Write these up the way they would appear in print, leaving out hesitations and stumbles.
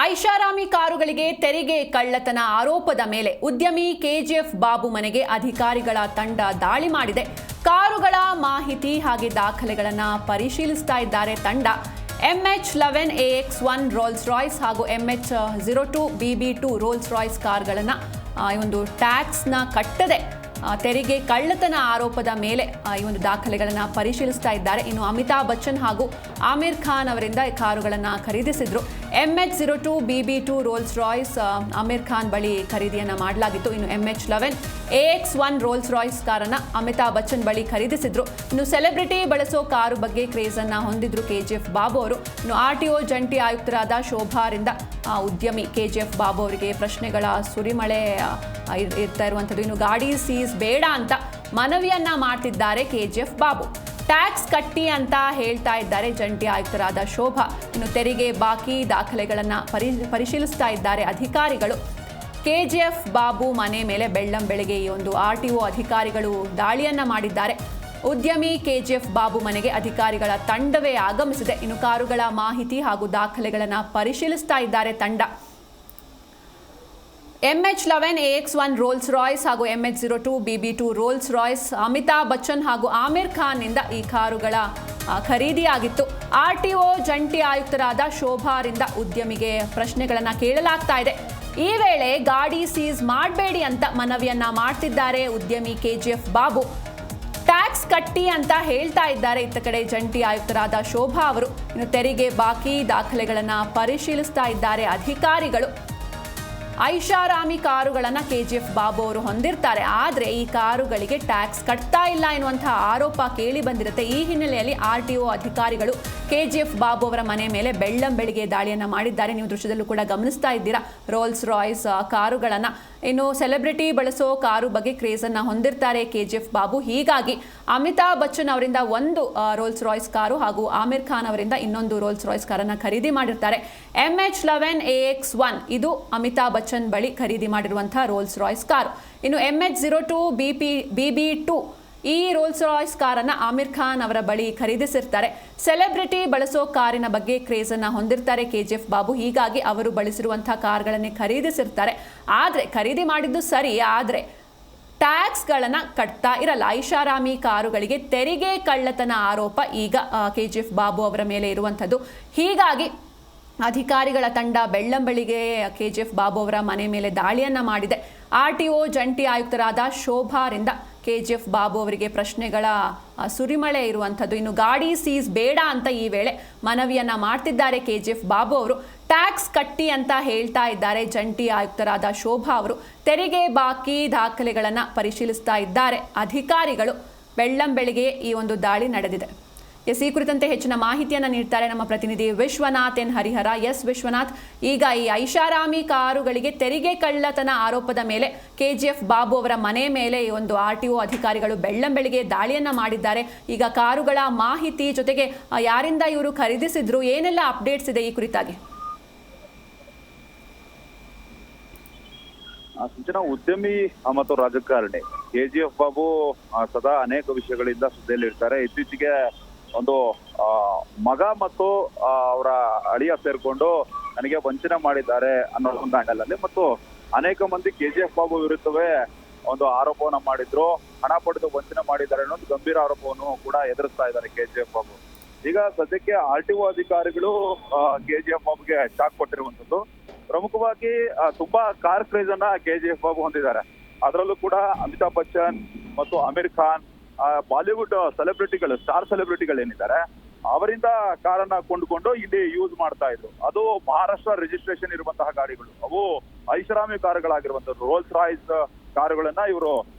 ಐಷಾರಾಮಿ ಕಾರುಗಳಿಗೆ ತೆರಿಗೆ ಕಳ್ಳತನ ಆರೋಪದ ಮೇಲೆ ಉದ್ಯಮಿ ಕೆಜಿಎಫ್ ಬಾಬು ಮನೆಗೆ ಅಧಿಕಾರಿಗಳ ತಂಡ ದಾಳಿ ಮಾಡಿದೆ. ಕಾರುಗಳ ಮಾಹಿತಿ ಹಾಗೆ ದಾಖಲೆಗಳನ್ನು ಪರಿಶೀಲಿಸ್ತಾ ಇದ್ದಾರೆ ತಂಡ. MH11 AX1 ರೋಲ್ಸ್ ರಾಯ್ಸ್ ಹಾಗೂ MH02 BB2 ರೋಲ್ಸ್ ರಾಯ್ಸ್ ಕಾರ್ಗಳನ್ನು ಒಂದು ಟ್ಯಾಕ್ಸ್ನ ಕಟ್ಟದೆ ತೆರಿಗೆ ಕಳ್ಳತನ ಆರೋಪದ ಮೇಲೆ ಈ ಒಂದು ದಾಖಲೆಗಳನ್ನು ಪರಿಶೀಲಿಸ್ತಾ ಇದ್ದಾರೆ. ಇನ್ನು ಅಮಿತಾಬ್ ಬಚ್ಚನ್ ಹಾಗೂ ಆಮಿರ್ ಖಾನ್ ಅವರಿಂದ ಈ ಕಾರುಗಳನ್ನು ಖರೀದಿಸಿದ್ರು. MH02 BB2 Rolls Royce Aamir Khan ಬಳಿ ಖರೀದಿಯನ್ನು ಮಾಡಲಾಗಿತ್ತು. ಇನ್ನು MH11 AX1 ರೋಲ್ಸ್ ರಾಯ್ಸ್ ಕಾರನ್ನು ಅಮಿತಾಬ್ ಬಚ್ಚನ್ ಬಳಿ ಖರೀದಿಸಿದ್ರು. ಇನ್ನು ಸೆಲೆಬ್ರಿಟಿ ಬಳಸೋ ಕಾರು ಬಗ್ಗೆ ಕ್ರೇಜನ್ನು ಹೊಂದಿದ್ರು ಕೆಜಿಎಫ್ ಬಾಬು ಅವರು. ಇನ್ನು RTO ಜಂಟಿ ಆಯುಕ್ತರಾದ ಶೋಭಾರಿಂದ ಉದ್ಯಮಿ ಕೆಜಿಎಫ್ ಬಾಬು ಅವರಿಗೆ ಪ್ರಶ್ನೆಗಳ ಸುರಿಮಳೆ ಇರ್ತಾ ಇರುವಂಥದ್ದು. ಇನ್ನು ಗಾಡಿ ಸೀಸ್ ಬೇಡ ಅಂತ ಮನವಿಯನ್ನ ಮಾಡ್ತಿದ್ದಾರೆ ಕೆಜಿಎಫ್ ಬಾಬು. ಟ್ಯಾಕ್ಸ್ ಕಟ್ಟಿ ಅಂತ ಹೇಳ್ತಾ ಇದ್ದಾರೆ ಜಂಟಿ ಆಯುಕ್ತರಾದ ಶೋಭಾ. ಇನ್ನು ತೆರಿಗೆ ಬಾಕಿ ದಾಖಲೆಗಳನ್ನು ಪರಿಶೀಲಿಸ್ತಾ ಇದ್ದಾರೆ ಅಧಿಕಾರಿಗಳು. ಕೆಜಿಎಫ್ ಬಾಬು ಮನೆ ಮೇಲೆ ಬೆಳ್ಳಂಬೆಳಗ್ಗೆ ಈ ಒಂದು RTO ಅಧಿಕಾರಿಗಳು ದಾಳಿಯನ್ನ ಮಾಡಿದ್ದಾರೆ. ಉದ್ಯಮಿ ಕೆಜಿಎಫ್ ಬಾಬು ಮನೆಗೆ ಅಧಿಕಾರಿಗಳ ತಂಡವೇ ಆಗಮಿಸಿದೆ. ಇನ್ನು ಕಾರುಗಳ ಮಾಹಿತಿ ಹಾಗೂ ದಾಖಲೆಗಳನ್ನು ಪರಿಶೀಲಿಸ್ತಾ ಇದ್ದಾರೆ ತಂಡ. MH11 AX1 ರೋಲ್ಸ್ ರಾಯ್ಸ್ ಹಾಗೂ MH02 BB2 Rolls Royce Amitabh Bachchan ಹಾಗೂ ಆಮಿರ್ ಖಾನ್ ನಿಂದ ಈ ಕಾರುಗಳ ಖರೀದಿಯಾಗಿತ್ತು. RTO ಜಂಟಿ ಆಯುಕ್ತರಾದ ಶೋಭಾರಿಂದ ಉದ್ಯಮಿಗೆ ಪ್ರಶ್ನೆಗಳನ್ನು ಕೇಳಲಾಗ್ತಾ ಇದೆ. ಈ ವೇಳೆ ಗಾಡಿ ಸೀಸ್ ಮಾಡಬೇಡಿ ಅಂತ ಮನವಿಯನ್ನ ಮಾಡ್ತಿದ್ದಾರೆ ಉದ್ಯಮಿ ಕೆಜಿಎಫ್ ಬಾಬು. ಟ್ಯಾಕ್ಸ್ ಕಟ್ಟಿ ಅಂತ ಹೇಳ್ತಾ ಇದ್ದಾರೆ ಇತ್ತ ಕಡೆ ಜಂಟಿ ಆಯುಕ್ತರಾದ ಶೋಭಾ ಅವರು. ಇನ್ನು ತೆರಿಗೆ ಬಾಕಿ ದಾಖಲೆಗಳನ್ನು ಪರಿಶೀಲಿಸ್ತಾ ಇದ್ದಾರೆ ಅಧಿಕಾರಿಗಳು. ಐಷಾರಾಮಿ ಕಾರುಗಳನ್ನು ಕೆಜಿಎಫ್ ಬಾಬು ಅವರು ಹೊಂದಿರ್ತಾರೆ. ಆದರೆ ಈ ಕಾರುಗಳಿಗೆ ಟ್ಯಾಕ್ಸ್ ಕಟ್ತಾ ಇಲ್ಲ ಎನ್ನುವಂತಹ ಆರೋಪ ಕೇಳಿ ಬಂದಿರುತ್ತೆ. ಈ ಹಿನ್ನೆಲೆಯಲ್ಲಿ RTO ಅಧಿಕಾರಿಗಳು ಕೆಜಿಎಫ್ ಬಾಬು ಅವರ ಮನೆ ಮೇಲೆ ಬೆಳ್ಳಂಬೆಳಿಗ್ಗೆ ದಾಳಿಯನ್ನು ಮಾಡಿದ್ದಾರೆ. ನೀವು ದೃಶ್ಯದಲ್ಲೂ ಕೂಡ ಗಮನಿಸ್ತಾ ಇದ್ದೀರಾ ರೋಲ್ಸ್ ರಾಯ್ಸ್ ಕಾರುಗಳನ್ನು. ಇನ್ನು ಸೆಲೆಬ್ರಿಟಿ ಬಳಸೋ ಕಾರು ಬಗ್ಗೆ ಕ್ರೇಜನ್ನು ಹೊಂದಿರ್ತಾರೆ ಕೆಜಿಎಫ್ ಬಾಬು. ಹೀಗಾಗಿ ಅಮಿತಾಬ್ ಬಚ್ಚನ್ ಅವರಿಂದ ಒಂದು ರೋಲ್ಸ್ ರಾಯ್ಸ್ ಕಾರು ಹಾಗೂ ಆಮಿರ್ ಖಾನ್ ಅವರಿಂದ ಇನ್ನೊಂದು ರೋಲ್ಸ್ ರಾಯ್ಸ್ ಕಾರನ್ನು ಖರೀದಿ ಮಾಡಿರ್ತಾರೆ. MH11 AX1 ಇದು ಅಮಿತಾಬ್ ಬಚ್ಚನ್ ಬಳಿ ಖರೀದಿ ಮಾಡಿರುವಂತಹ ರೋಲ್ಸ್ ರಾಯ್ಸ್ ಕಾರು. ಇನ್ನು MH02 BB2 ಈ ರೋಲ್ಸ್ ರಾಯ್ಸ್ ಕಾರನ್ನು ಆಮಿರ್ ಖಾನ್ ಅವರ ಬಳಿ ಖರೀದಿಸಿರ್ತಾರೆ. ಸೆಲೆಬ್ರಿಟಿ ಬಳಸೋ ಕಾರಿನ ಬಗ್ಗೆ ಕ್ರೇಜನ್ನು ಹೊಂದಿರ್ತಾರೆ ಕೆಜಿಎಫ್ ಬಾಬು. ಹೀಗಾಗಿ ಅವರು ಬಳಸಿರುವಂತಹ ಕಾರ್ಗಳನ್ನೇ ಖರೀದಿಸಿರ್ತಾರೆ. ಆದರೆ ಖರೀದಿ ಮಾಡಿದ್ದು ಸರಿ, ಆದರೆ ಟ್ಯಾಕ್ಸ್ಗಳನ್ನು ಕಟ್ತಾ ಇರಲ್ಲ. ಐಷಾರಾಮಿ ಕಾರುಗಳಿಗೆ ತೆರಿಗೆ ಕಳ್ಳತನ ಆರೋಪ ಈಗ ಕೆಜಿಎಫ್ ಬಾಬು ಅವರ ಮೇಲೆ ಇರುವಂಥದ್ದು. ಹೀಗಾಗಿ ಅಧಿಕಾರಿಗಳ ತಂಡ ಬೆಳ್ಳಂಬೆಳಿಗ್ಗೆ ಕೆಜಿಎಫ್ ಬಾಬು ಅವರ ಮನೆ ಮೇಲೆ ದಾಳಿಯನ್ನ ಮಾಡಿದೆ. RTO ಜಂಟಿ ಆಯುಕ್ತರಾದ ಶೋಭಾರಿಂದ ಕೆಜಿಎಫ್ ಬಾಬು ಅವರಿಗೆ ಪ್ರಶ್ನೆಗಳ ಸುರಿಮಳೆ ಇರುವಂಥದ್ದು. ಇನ್ನು ಗಾಡಿ ಸೀಸ್ ಬೇಡ ಅಂತ ಈ ವೇಳೆ ಮನವಿಯನ್ನ ಮಾಡ್ತಿದ್ದಾರೆ ಕೆಜಿಎಫ್ ಬಾಬು ಅವರು. ಟ್ಯಾಕ್ಸ್ ಕಟ್ಟಿ ಅಂತ ಹೇಳ್ತಾ ಇದ್ದಾರೆ ಜಂಟಿ ಆಯುಕ್ತರಾದ ಶೋಭಾ ಅವರು. ತೆರಿಗೆ ಬಾಕಿ ದಾಖಲೆಗಳನ್ನು ಪರಿಶೀಲಿಸ್ತಾ ಇದ್ದಾರೆ ಅಧಿಕಾರಿಗಳು. ಬೆಳ್ಳಂಬೆಳಿಗ್ಗೆ ಈ ಒಂದು ದಾಳಿ ನಡೆದಿದೆ. ಈ ಕುರಿತಂತೆ ಹೆಚ್ಚಿನ ಮಾಹಿತಿಯನ್ನು ನೀಡ್ತಾರೆ ನಮ್ಮ ಪ್ರತಿನಿಧಿ ವಿಶ್ವನಾಥ್ ಎನ್ ಹರಿಹರ. ವಿಶ್ವನಾಥ್, ಈಗ ಈ ಐಷಾರಾಮಿ ಕಾರುಗಳಿಗೆ ತೆರಿಗೆ ಕಳ್ಳತನ ಆರೋಪದ ಮೇಲೆ ಕೆಜಿಎಫ್ ಬಾಬು ಅವರ ಮನೆ ಮೇಲೆ ಈ ಒಂದು RTO ಅಧಿಕಾರಿಗಳು ಬೆಳ್ಳಂಬೆಳಿಗ್ಗೆ ದಾಳಿಯನ್ನ ಮಾಡಿದ್ದಾರೆ. ಈಗ ಕಾರುಗಳ ಮಾಹಿತಿ ಜೊತೆಗೆ ಯಾರಿಂದ ಇವರು ಖರೀದಿಸಿದ್ರು, ಏನೆಲ್ಲ ಅಪ್ಡೇಟ್ಸ್ ಇದೆ ಈ ಕುರಿತಾಗಿ? ಸೂಚನಾ, ಉದ್ಯಮಿ ಮತ್ತು ರಾಜಕಾರಣಿ ಕೆಜಿಎಫ್ ಬಾಬು ಸದಾ ಅನೇಕ ವಿಷಯಗಳಿಂದ ಸುದ್ದಿಯಲ್ಲಿರ್ತಾರೆ. ಇತ್ತೀಚೆಗೆ ಒಂದು ಮಗ ಮತ್ತು ಅವರ ಅಳಿಯ ಸೇರ್ಕೊಂಡು ನನಗೆ ವಂಚನೆ ಮಾಡಿದ್ದಾರೆ ಅನ್ನೋ ಒಂದು ಆಂಗಲಲ್ಲಿ ಮತ್ತು ಅನೇಕ ಮಂದಿ ಕೆಜಿಎಫ್ ಬಾಬು ವಿರುದ್ಧವೇ ಒಂದು ಆರೋಪವನ್ನ ಮಾಡಿದ್ರು. ಹಣ ಪಡೆದು ವಂಚನೆ ಮಾಡಿದ್ದಾರೆ ಅನ್ನೋ ಒಂದು ಗಂಭೀರ ಆರೋಪವನ್ನು ಕೂಡ ಎದುರಿಸ್ತಾ ಇದ್ದಾರೆ ಕೆಜಿಎಫ್ ಬಾಬು. ಈಗ ಸದ್ಯಕ್ಕೆ RTO ಅಧಿಕಾರಿಗಳು ಕೆಜಿಎಫ್ ಬಾಬುಗೆ ಶಾಕ್ ಕೊಟ್ಟಿರುವಂತದ್ದು. ಪ್ರಮುಖವಾಗಿ ತುಂಬಾ ಕಾರ್ ಕ್ರೇಜ್ ಅನ್ನ ಕೆಜಿಎಫ್ ಬಾಬು ಹೊಂದಿದ್ದಾರೆ. ಅದರಲ್ಲೂ ಕೂಡ ಅಮಿತಾಬ್ ಬಚ್ಚನ್ ಮತ್ತು ಆಮಿರ್ ಖಾನ್, ಬಾಲಿವುಡ್ ಸೆಲೆಬ್ರಿಟಿಗಳು, ಸ್ಟಾರ್ ಸೆಲೆಬ್ರಿಟಿಗಳೇನಿದ್ದಾರೆ ಅವರಿಂದ ಕಾರನ್ನ ಕೊಂಡುಕೊಂಡು ಇಲ್ಲಿ ಯೂಸ್ ಮಾಡ್ತಾ ಇದ್ರು. ಅದು ಮಹಾರಾಷ್ಟ್ರ ರಿಜಿಸ್ಟ್ರೇಷನ್ ಇರುವಂತಹ ಗಾಡಿಗಳು, ಅವು ಐಷಾರಾಮಿ ಕಾರುಗಳಾಗಿರುವಂತದ್ದು. ರೋಲ್ಸ್ ರಾಯ್ಸ್ ಕಾರುಗಳನ್ನ ಇವರು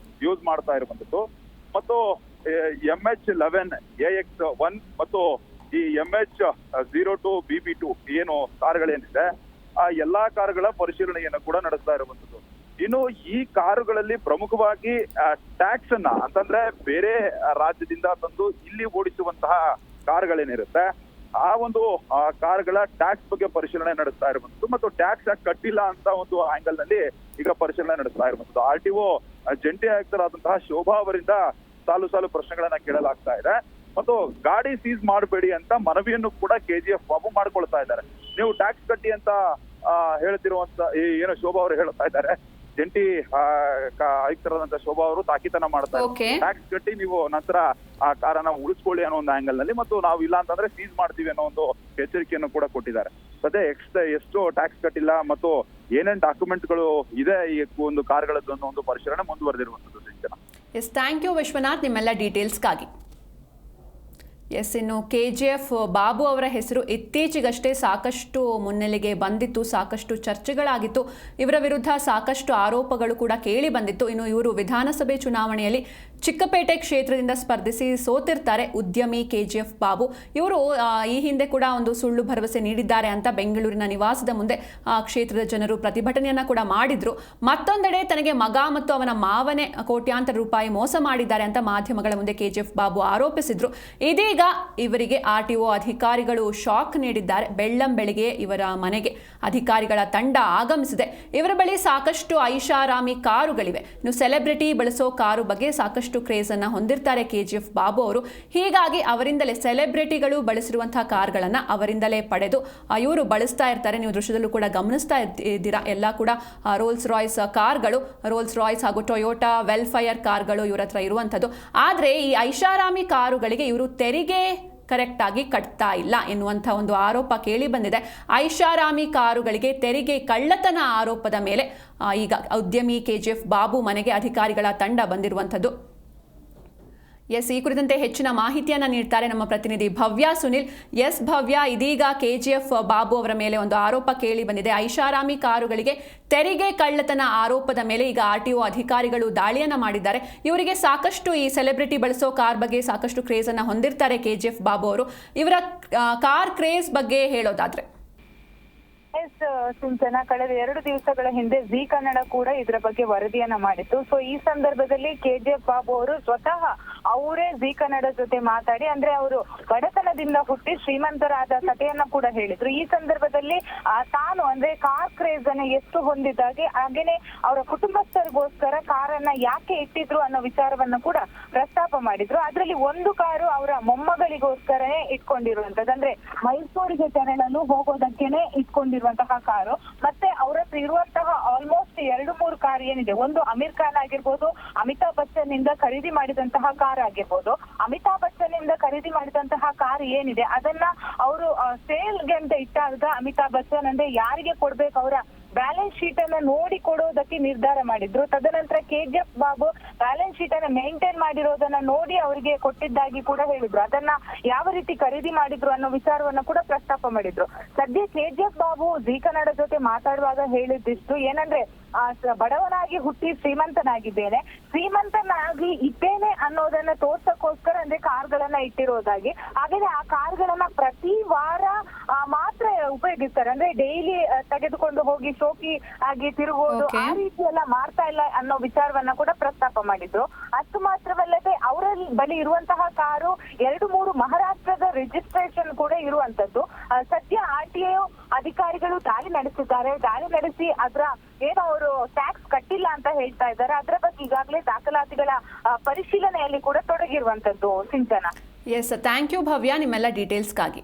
ಯೂಸ್ ಮಾಡ್ತಾ ಇರುವಂತದ್ದು. ಮತ್ತು MH11 AX1 ಮತ್ತು ಈ MH02 BB2 ಏನು ಕಾರುಗಳೇನಿದೆ ಆ ಎಲ್ಲಾ ಕಾರುಗಳ ಪರಿಶೀಲನೆಯನ್ನು ಕೂಡ ನಡೆಸ್ತಾ ಇರುವಂತದ್ದು. ಇನ್ನು ಈ ಕಾರುಗಳಲ್ಲಿ ಪ್ರಮುಖವಾಗಿ ಟ್ಯಾಕ್ಸ್ ಅನ್ನ ಅಂತಂದ್ರೆ ಬೇರೆ ರಾಜ್ಯದಿಂದ ತಂದು ಇಲ್ಲಿ ಓಡಿಸುವಂತಹ ಕಾರುಗಳೇನಿರುತ್ತೆ ಆ ಒಂದು ಕಾರುಗಳ ಟ್ಯಾಕ್ಸ್ ಬಗ್ಗೆ ಪರಿಶೀಲನೆ ನಡೆಸ್ತಾ ಇರುವಂತದ್ದು ಮತ್ತು ಟ್ಯಾಕ್ಸ್ ಯಾಕೆ ಕಟ್ಟಿಲ್ಲ ಅಂತ ಒಂದು ಆಂಗಲ್ ನಲ್ಲಿ ಈಗ ಪರಿಶೀಲನೆ ನಡೆಸ್ತಾ ಇರುವಂತದ್ದು. RTO ಜಂಟಿ ಆಯುಕ್ತರಾದಂತಹ ಶೋಭಾ ಅವರಿಂದ ಸಾಲು ಪ್ರಶ್ನೆಗಳನ್ನ ಕೇಳಲಾಗ್ತಾ ಇದೆ. ಮತ್ತು ಗಾಡಿ ಸೀಸ್ ಮಾಡಬೇಡಿ ಅಂತ ಮನವಿಯನ್ನು ಕೂಡ ಕೆಜಿಎಫ್ ಬಾಬು ಮಾಡ್ಕೊಳ್ತಾ ಇದ್ದಾರೆ. ನೀವು ಟ್ಯಾಕ್ಸ್ ಕಟ್ಟಿ ಅಂತ ಹೇಳ್ತಿರುವಂತ ಏನೋ ಶೋಭಾ ಅವರು ಹೇಳ್ತಾ ಇದ್ದಾರೆ, ಜಂಟಿ ಆಯುಕ್ತರಾದಂತ ಶೋಭಾ ಅವರು ತಾಕೀತನ ಮಾಡ್ತಾರೆ, ಟ್ಯಾಕ್ಸ್ ಕಟ್ಟಿ ನೀವು ನಂತರ ಆ ಕಾರನ್ನ ಉಳಿಸ್ಕೊಳ್ಳಿ ಅನ್ನೋ ಒಂದು ಆಂಗಲ್ ನಲ್ಲಿ, ಮತ್ತು ನಾವು ಇಲ್ಲ ಅಂತಂದ್ರೆ ಸೀಸ್ ಮಾಡ್ತೀವಿ ಅನ್ನೋ ಒಂದು ಎಚ್ಚರಿಕೆಯನ್ನು ಕೂಡ ಕೊಟ್ಟಿದ್ದಾರೆ. ಸದ್ಯ ಎಷ್ಟು ಟ್ಯಾಕ್ಸ್ ಕಟ್ಟಿಲ್ಲ ಮತ್ತು ಏನೇನ್ ಡಾಕ್ಯುಮೆಂಟ್ಗಳು ಇದೆ ಈ ಒಂದು ಕಾರ್ಗಳದ್ದು ಅನ್ನೋ ಒಂದು ಪರಿಶೀಲನೆ ಮುಂದುವರೆದಿರುವಂತದ್ದು. ಎಸ್, ಥ್ಯಾಂಕ್ ಯು ವಿಶ್ವನಾಥ್ ನಿಮ್ಮೆಲ್ಲ ಡೀಟೇಲ್ಸ್ಗಾಗಿ. ಎಸ್, ಇನ್ನು KGF ಬಾಬು ಅವರ ಹೆಸರು ಇತ್ತೀಚೆಗಷ್ಟೇ ಸಾಕಷ್ಟು ಮುನ್ನೆಲೆಗೆ ಬಂದಿತ್ತು, ಸಾಕಷ್ಟು ಚರ್ಚೆಗಳಾಗಿತ್ತು, ಇವರ ವಿರುದ್ಧ ಸಾಕಷ್ಟು ಆರೋಪಗಳು ಕೂಡ ಕೇಳಿ ಬಂದಿತ್ತು. ಇನ್ನು ಇವರು ವಿಧಾನಸಭೆ ಚುನಾವಣೆಯಲ್ಲಿ ಚಿಕ್ಕಪೇಟೆ ಕ್ಷೇತ್ರದಿಂದ ಸ್ಪರ್ಧಿಸಿ ಸೋತಿರ್ತಾರೆ ಉದ್ಯಮಿ KGF ಬಾಬು. ಇವರು ಈ ಹಿಂದೆ ಕೂಡ ಒಂದು ಸುಳ್ಳು ಭರವಸೆ ನೀಡಿದ್ದಾರೆ ಅಂತ ಬೆಂಗಳೂರಿನ ನಿವಾಸದ ಮುಂದೆ ಕ್ಷೇತ್ರದ ಜನರು ಪ್ರತಿಭಟನೆಯನ್ನ ಕೂಡ ಮಾಡಿದ್ರು. ಮತ್ತೊಂದೆಡೆ ತನಗೆ ಮಗ ಮತ್ತು ಅವನ ಮಾವನೇ ಕೋಟ್ಯಾಂತರ ರೂಪಾಯಿ ಮೋಸ ಮಾಡಿದ್ದಾರೆ ಅಂತ ಮಾಧ್ಯಮಗಳ ಮುಂದೆ KGF ಬಾಬು ಆರೋಪಿಸಿದ್ರು. ಇದೀಗ ಇವರಿಗೆ RTO ಅಧಿಕಾರಿಗಳು ಶಾಕ್ ನೀಡಿದ್ದಾರೆ. ಬೆಳ್ಳಂಬೆಳಿಗ್ಗೆ ಇವರ ಮನೆಗೆ ಅಧಿಕಾರಿಗಳ ತಂಡ ಆಗಮಿಸಿದೆ. ಇವರ ಬಳಿ ಸಾಕಷ್ಟು ಐಷಾರಾಮಿ ಕಾರುಗಳಿವೆ. ಇನ್ನು ಸೆಲೆಬ್ರಿಟಿ ಬಳಸೋ ಕಾರು ಬಗ್ಗೆ ಸಾಕಷ್ಟು ಕ್ರೇಜ್ ಅನ್ನ ಹೊಂದಿರ್ತಾರೆ KGF ಬಾಬು ಅವರು. ಹೀಗಾಗಿ ಅವರಿಂದಲೇ ಸೆಲೆಬ್ರಿಟಿಗಳು ಬಳಸಿರುವಂತಹ ಕಾರ್ಗಳನ್ನ ಅವರಿಂದಲೇ ಪಡೆದು ಇವರು ಬಳಸ್ತಾ ಇರ್ತಾರೆ. ನೀವು ದೃಶ್ಯದಲ್ಲೂ ಕೂಡ ಗಮನಿಸ್ತಾ ಇದ್ದೀರಾ, ಎಲ್ಲ ಕೂಡ ರೋಲ್ಸ್ ರಾಯ್ಸ್ ಕಾರ್ಗಳು, ರೋಲ್ಸ್ ರಾಯ್ಸ್ ಹಾಗೂ ಟೊಯೋಟಾ ವೆಲ್ಫೈರ್ ಕಾರ್ಗಳು ಇವರ ಹತ್ರ ಇರುವಂಥದ್ದು. ಆದರೆ ಈ ಐಷಾರಾಮಿ ಕಾರುಗಳಿಗೆ ಇವರು ತೆರಿಗೆ ಕರೆಕ್ಟ್ ಆಗಿ ಕಟ್ತಾ ಇಲ್ಲ ಎನ್ನುವಂಥ ಒಂದು ಆರೋಪ ಕೇಳಿ ಬಂದಿದೆ. ಐಷಾರಾಮಿ ಕಾರುಗಳಿಗೆ ತೆರಿಗೆ ಕಳ್ಳತನ ಆರೋಪದ ಮೇಲೆ ಈಗ ಉದ್ಯಮಿ KGF ಬಾಬು ಮನೆಗೆ ಅಧಿಕಾರಿಗಳ ತಂಡ ಬಂದಿರುವಂಥದ್ದು. ಎಸ್, ಈ ಕುರಿತಂತೆ ಹೆಚ್ಚಿನ ಮಾಹಿತಿಯನ್ನು ನೀಡ್ತಾರೆ ನಮ್ಮ ಪ್ರತಿನಿಧಿ ಭವ್ಯ ಸುನಿಲ್. ಎಸ್ ಭವ್ಯ, ಇದೀಗ KGF ಬಾಬು ಅವರ ಮೇಲೆ ಒಂದು ಆರೋಪ ಕೇಳಿ ಬಂದಿದೆ. ಐಷಾರಾಮಿ ಕಾರುಗಳಿಗೆ ತೆರಿಗೆ ಕಳ್ಳತನ ಆರೋಪದ ಮೇಲೆ ಈಗ RTO ಅಧಿಕಾರಿಗಳು ದಾಳಿಯನ್ನ ಮಾಡಿದ್ದಾರೆ. ಇವರಿಗೆ ಸಾಕಷ್ಟು ಈ ಸೆಲೆಬ್ರಿಟಿ ಬಳಸೋ ಕಾರ್ ಬಗ್ಗೆ ಸಾಕಷ್ಟು ಕ್ರೇಜ್ ಅನ್ನ ಹೊಂದಿರ್ತಾರೆ KGF ಬಾಬು ಅವರು. ಇವರ ಕಾರ್ ಕ್ರೇಜ್ ಬಗ್ಗೆ ಹೇಳೋದಾದ್ರೆ ಸಿಂಚನ, ಕಳೆದ 2 ದಿವಸಗಳ ಹಿಂದೆ ಜಿ ಕನ್ನಡ ಕೂಡ ಇದರ ಬಗ್ಗೆ ವರದಿಯನ್ನ ಮಾಡಿತ್ತು. ಸೊ ಈ ಸಂದರ್ಭದಲ್ಲಿ KGF ಬಾಬು ಅವರು ಸ್ವತಃ ಅವರೇ ಜಿ ಕನ್ನಡ ಜೊತೆ ಮಾತಾಡಿ, ಅಂದ್ರೆ ಅವರು ಬಡತನದಿಂದ ಹುಟ್ಟಿ ಶ್ರೀಮಂತರಾದ ಕಥೆಯನ್ನ ಕೂಡ ಹೇಳಿದ್ರು. ಈ ಸಂದರ್ಭದಲ್ಲಿ ತಾನು ಅಂದ್ರೆ ಕಾರ್ ಕ್ರೇಜ್ ಅನ್ನ ಎಷ್ಟು ಹೊಂದಿದ್ದಾಗೆ, ಹಾಗೇನೆ ಅವರ ಕುಟುಂಬಸ್ಥರಿಗೋಸ್ಕರ ಕಾರನ್ನ ಯಾಕೆ ಇಟ್ಟಿದ್ರು ಅನ್ನೋ ವಿಚಾರವನ್ನ ಕೂಡ ಪ್ರಸ್ತಾಪ ಮಾಡಿದ್ರು. ಅದರಲ್ಲಿ ಒಂದು ಕಾರು ಅವರ ಮೊಮ್ಮಗಳಿಗೋಸ್ಕರನೇ ಇಟ್ಕೊಂಡಿರುವಂತದ್ದು, ಅಂದ್ರೆ ಮೈಸೂರಿಗೆ ತೆರಳಲು ಹೋಗೋದಕ್ಕೇನೆ ಇಟ್ಕೊಂಡಿರುವಂತಹ ಕಾರು. ಮತ್ತೆ ಅವರ ಹತ್ರ ಇರುವಂತಹ ಆಲ್ಮೋಸ್ಟ್ 2-3 ಕಾರ್ ಏನಿದೆ, ಒಂದು ಅಮೀರ್ ಖಾನ್ ಆಗಿರ್ಬೋದು, ಅಮಿತಾಬ್ ಬಚ್ಚನ್ ಇಂದ ಖರೀದಿ ಮಾಡಿದಂತಹ ಕಾರ್ ಆಗಿರ್ಬೋದು. ಅಮಿತಾಬ್ ಬಚ್ಚನ್ ಇಂದ ಖರೀದಿ ಮಾಡಿದಂತಹ ಕಾರ್ ಏನಿದೆ ಅದನ್ನ ಅವರು ಸೇಲ್ಗೆ ಅಂತ ಇಟ್ಟಾಗ ಅಮಿತಾಬ್ ಬಚ್ಚನ್ ಅಂದ್ರೆ ಯಾರಿಗೆ ಕೊಡ್ಬೇಕು ಅವರ ಬ್ಯಾಲೆನ್ಸ್ ಶೀಟ್ ಅನ್ನ ನೋಡಿ ಕೊಡೋದಕ್ಕೆ ನಿರ್ಧಾರ ಮಾಡಿದ್ರು. ತದನಂತರ KGF ಬಾಬು ಬ್ಯಾಲೆನ್ಸ್ ಶೀಟ್ ಅನ್ನ ಮೇಂಟೈನ್ ಮಾಡಿರೋದನ್ನ ನೋಡಿ ಅವರಿಗೆ ಕೊಟ್ಟಿದ್ದಾಗಿ ಕೂಡ ಹೇಳಿದ್ರು. ಅದನ್ನ ಯಾವ ರೀತಿ ಖರೀದಿ ಮಾಡಿದ್ರು ಅನ್ನೋ ವಿಚಾರವನ್ನ ಕೂಡ ಪ್ರಸ್ತಾಪ ಮಾಡಿದ್ರು. ಸದ್ಯ KGF ಬಾಬು ಜಿ ಕನ್ನಡ ಜೊತೆ ಮಾತಾಡುವಾಗ ಹೇಳಿದ್ದಿಷ್ಟು ಏನಂದ್ರೆ, ಬಡವನಾಗಿ ಹುಟ್ಟಿ ಶ್ರೀಮಂತನಾಗಿದ್ದೇನೆ, ಶ್ರೀಮಂತನಾಗಿ ಇದ್ದೇನೆ ಅನ್ನೋದನ್ನ ತೋರ್ಸಕ್ಕೋಸ್ಕರ ಅಂದ್ರೆ ಕಾರ್ಗಳನ್ನ ಇಟ್ಟಿರೋದಾಗಿ. ಹಾಗೆ ಆ ಕಾರ್ಗಳನ್ನ ಪ್ರತಿ ವಾರ ಮಾತ್ರ ಉಪಯೋಗಿಸ್ತಾರೆ, ಅಂದ್ರೆ ಡೈಲಿ ತೆಗೆದುಕೊಂಡು ಹೋಗಿ ಶೋಕಿ ಆಗಿ ತಿರುಗೋದು ಆ ರೀತಿ ಎಲ್ಲ ಮಾಡ್ತಾ ಇಲ್ಲ ಅನ್ನೋ ವಿಚಾರವನ್ನ ಕೂಡ ಪ್ರಸ್ತಾಪ ಮಾಡಿದ್ರು. ಅಷ್ಟು ಮಾತ್ರವಲ್ಲದೆ ಅವರ ಬಳಿ ಇರುವಂತಹ ಕಾರು 2-3 ಮಹಾರಾಷ್ಟ್ರದ ರಿಜಿಸ್ಟ್ರೇಷನ್ ಕೂಡ ಇರುವಂತದ್ದು. ಸದ್ಯ RTO ಅಧಿಕಾರಿಗಳು ದಾಳಿ ನಡೆಸಿದ್ದಾರೆ. ದಾಳಿ ನಡೆಸಿ ಅದರ ಏನೋ ಅವರು ಟ್ಯಾಕ್ಸ್ ಕಟ್ಟಿಲ್ಲ ಅಂತ ಹೇಳ್ತಾ ಇದ್ದಾರೆ. ಅದರ ಬಗ್ಗೆ ಈಗಾಗಲೇ ದಾಖಲಾತಿಗಳ ಪರಿಶೀಲನೆಯಲ್ಲಿ ಕೂಡ ತೊಡಗಿರುವಂತದ್ದು. ಸಿಂಚನ. ಎಸ್, ಥ್ಯಾಂಕ್ ಯು ಭವ್ಯ ನಿಮ್ಮೆಲ್ಲ ಡೀಟೇಲ್ಸ್ಗಾಗಿ.